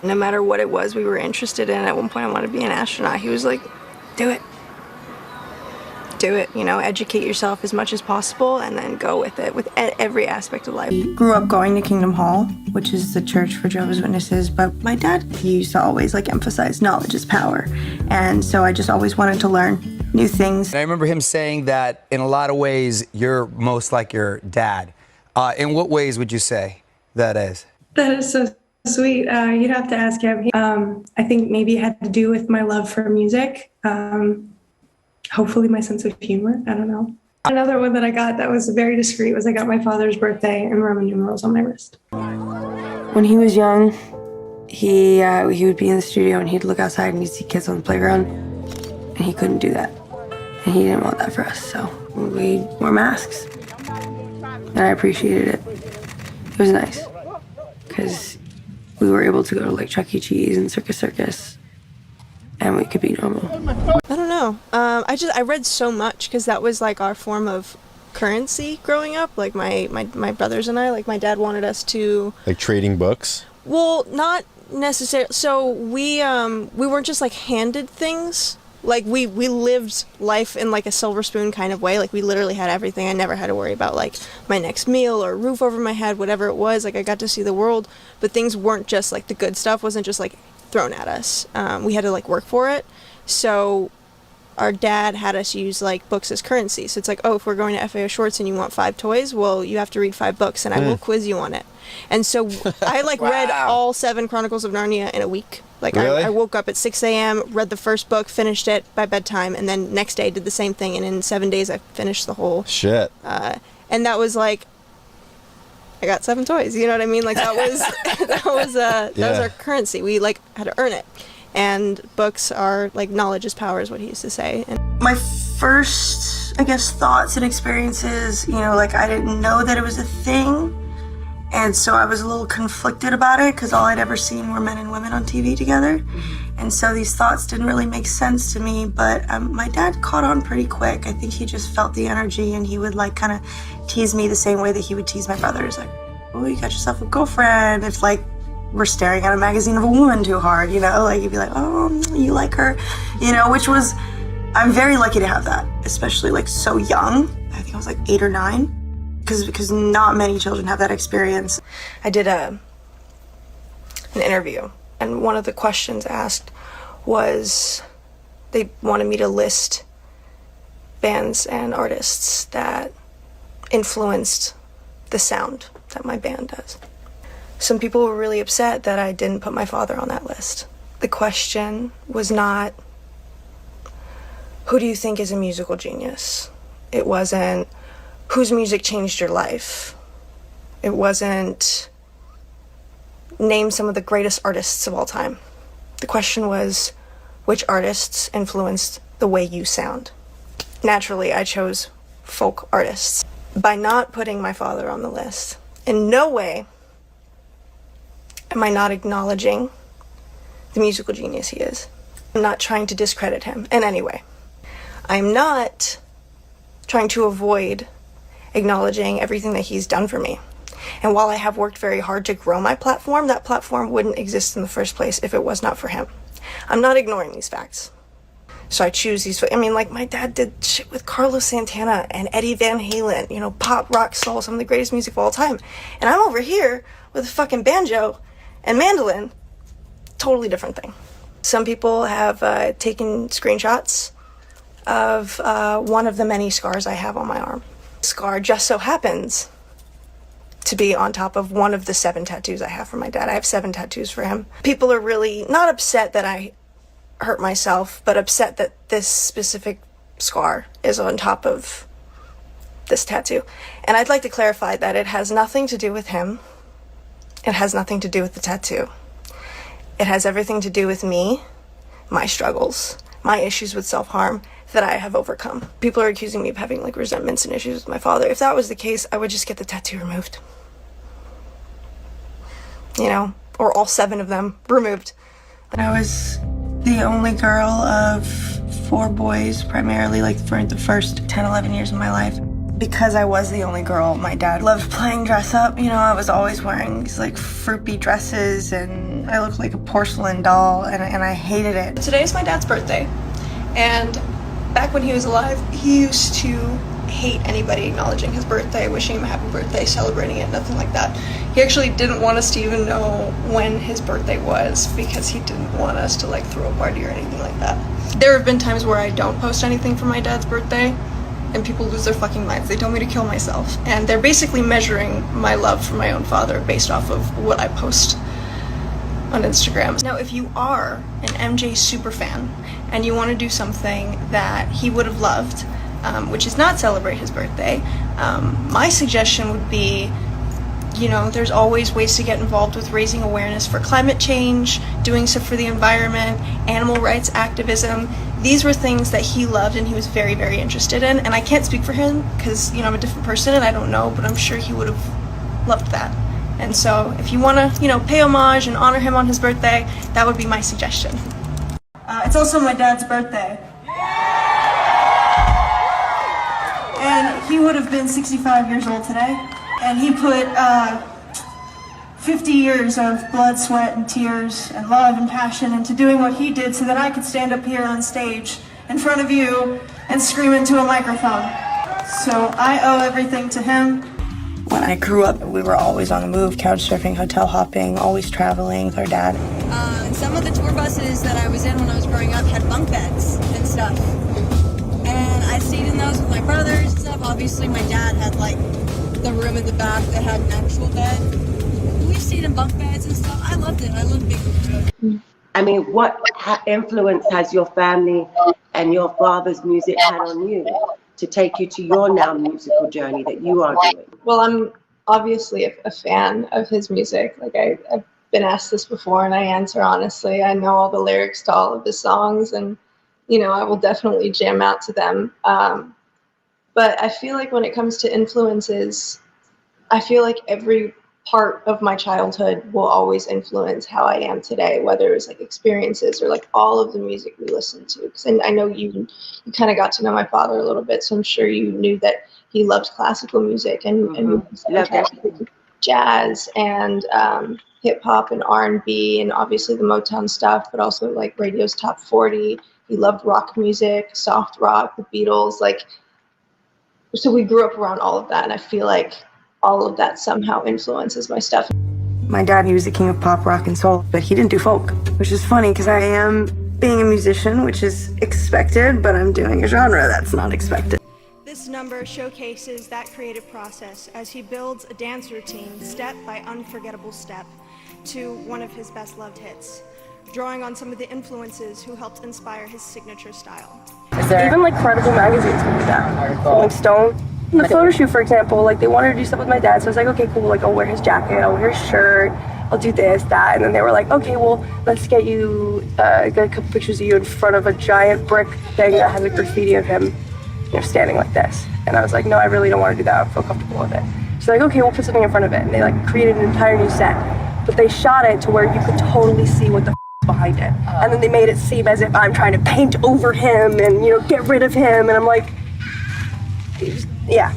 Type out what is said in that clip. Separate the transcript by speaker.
Speaker 1: No matter what it was we were interested in, at one point I wanted to be an astronaut. He was like, do it. Do it, you know, educate yourself as much as possible and then go with it, with every aspect of life. I grew up going to Kingdom Hall, which is the church for Jehovah's Witnesses, but my dad, he used to always emphasize knowledge is power. And so I just always wanted to learn new things.
Speaker 2: I remember him saying that in a lot of ways, you're most like your dad. In what ways would you say that is?
Speaker 1: That is so sweet. You'd have to ask him. I think maybe it had to do with my love for music. Hopefully my sense of humor. I don't know. Another one that I got that was very discreet was I got my father's birthday and Roman numerals on my wrist. When he was young, he would be in the studio and he'd look outside and he'd see kids on the playground, and he couldn't do that. And he didn't want that for us, so we wore masks. And I appreciated it. It was nice, because we were able to go to Chuck E. Cheese and Circus, and we could be normal.
Speaker 3: I don't know. I read so much because that was our form of currency growing up. My brothers and I, my dad wanted us to
Speaker 4: trading books.
Speaker 3: Well, not necessarily. So we weren't just handed things. We lived life in a silver spoon kind of way. We literally had everything. I never had to worry about my next meal or roof over my head, whatever it was. I got to see the world, but things weren't just the good stuff wasn't just thrown at us. We had to work for it. So our dad had us use books as currency. So it's oh, if we're going to FAO Schwartz and you want 5 toys, well, you have to read 5 books and I will quiz you on it. And so I
Speaker 2: Wow.
Speaker 3: read all 7 Chronicles of Narnia in a week.
Speaker 4: Really?
Speaker 3: I woke up at 6 a.m., read the first book, finished it by bedtime, and then next day did the same thing. And in 7 days, I finished the whole.
Speaker 4: Shit.
Speaker 3: And that was I got 7 toys. You know what I mean? That was that was our currency. We had to earn it. And books are knowledge is power is what he used to say. And
Speaker 1: My first, thoughts and experiences, I didn't know that it was a thing. And so I was a little conflicted about it because all I'd ever seen were men and women on TV together. And so these thoughts didn't really make sense to me, but my dad caught on pretty quick. I think he just felt the energy and he would kind of tease me the same way that he would tease my brothers. Oh, you got yourself a girlfriend. If we're staring at a magazine of a woman too hard, he'd be oh, you like her, which was, I'm very lucky to have that, especially so young. I think I was 8 or 9. Because not many children have that experience. I did an interview, and one of the questions asked was they wanted me to list bands and artists that influenced the sound that my band does. Some people were really upset that I didn't put my father on that list. The question was not, who do you think is a musical genius? It wasn't, whose music changed your life? It wasn't, name some of the greatest artists of all time. The question was, which artists influenced the way you sound? Naturally, I chose folk artists. By not putting my father on the list, in no way am I not acknowledging the musical genius he is. I'm not trying to discredit him in any way. I'm not trying to avoid acknowledging everything that he's done for me. And while I have worked very hard to grow my platform, that platform wouldn't exist in the first place if it was not for him. I'm not ignoring these facts. So I choose these. My dad did shit with Carlos Santana and Eddie Van Halen, pop, rock, soul, some of the greatest music of all time. And I'm over here with a fucking banjo and mandolin. Totally different thing. Some people have taken screenshots of one of the many scars I have on my arm. Scar just so happens to be on top of one of the 7 tattoos I have for my dad. I have 7 tattoos for him. People are really not upset that I hurt myself, but upset that this specific scar is on top of this tattoo. And I'd like to clarify that it has nothing to do with him. It has nothing to do with the tattoo. It has everything to do with me, my struggles, my issues with self-harm that I have overcome. People are accusing me of having resentments and issues with my father. If that was the case, I would just get the tattoo removed. Or all 7 of them removed. I was the only girl of 4 boys, primarily for the first 10, 11 years of my life. because I was the only girl, my dad loved playing dress up. You know, I was always wearing these like fruity dresses and I looked like a porcelain doll and I hated it. Today's my dad's birthday, and back when he was alive, he used to hate anybody acknowledging his birthday, wishing him a happy birthday, celebrating it, nothing like that. He actually didn't want us to even know when his birthday was because he didn't want us to like throw a party or anything like that. There have been times where I don't post anything for my dad's birthday and people lose their fucking minds. They tell me to kill myself, and they're basically measuring my love for my own father based off of what I post on Instagram. Now, if you are an MJ super fan and you want to do something that he would have loved, which is not celebrate his birthday, my suggestion would be, you know, there's always ways to get involved with raising awareness for climate change, doing stuff for the environment, animal rights activism. These were things that he loved and he was very, very interested in. And I can't speak for him because, you know, I'm a different person and I don't know, but I'm sure he would have loved that. And so if you want to, you know, pay homage and honor him on his birthday, that would be my suggestion. It's also my dad's birthday. And he would have been 65 years old today. And he put 50 years of blood, sweat, and tears, and love and passion into doing what he did so that I could stand up here on stage in front of you and scream into a microphone. So I owe everything to him. When I grew up, we were always on the move, couch surfing, hotel hopping, always traveling with our dad.
Speaker 4: Some of the tour buses that I was in when I was growing up had bunk beds and stuff. And I stayed in those with my brothers and stuff. Obviously, my dad had like the room in the back that had an actual bed. We stayed in bunk beds and stuff. I loved it. I loved being with it.
Speaker 5: I mean, what influence has your family and your father's music had on you to take you to your now musical journey that you are doing?
Speaker 1: Well, I'm obviously a fan of his music. Like I've been asked this before and I answer honestly. I know all the lyrics to all of his songs and, you know, I will definitely jam out to them. But I feel like when it comes to influences, I feel like every part of my childhood will always influence how I am today, whether it's like experiences or like all of the music we listen to. Because I know you kind of got to know my father a little bit, so I'm sure you knew that he loved classical music and jazz and hip hop and R&B and obviously the Motown stuff, but also like radio's top 40. He loved rock music, soft rock, the Beatles, like. So we grew up around all of that, and I feel like all of that somehow influences my stuff. My dad, he was the king of pop, rock, and soul, but he didn't do folk, which is funny because I am being a musician, which is expected, but I'm doing a genre that's not expected. This number showcases that creative process as he builds a dance routine, step by unforgettable step, to one of his best loved hits, drawing on some of the influences who helped inspire his signature style.
Speaker 6: Even like credible magazines can do that. Rolling Stone. In the photo shoot, for example, like they wanted to do stuff with my dad, so I was like, okay, cool, like I'll wear his jacket, I'll wear his shirt, I'll do this, that, and then they were like, okay, well, let's get you, get a couple pictures of you in front of a giant brick thing that has a graffiti of him, you know, standing like this. And I was like, no, I really don't want to do that, I don't feel comfortable with it. So like, okay, we'll put something in front of it, and they like created an entire new set. But they shot it to where you could totally see what the behind it. And then they made it seem as if I'm trying to paint over him and, you know, get rid of him, and I'm like, yeah.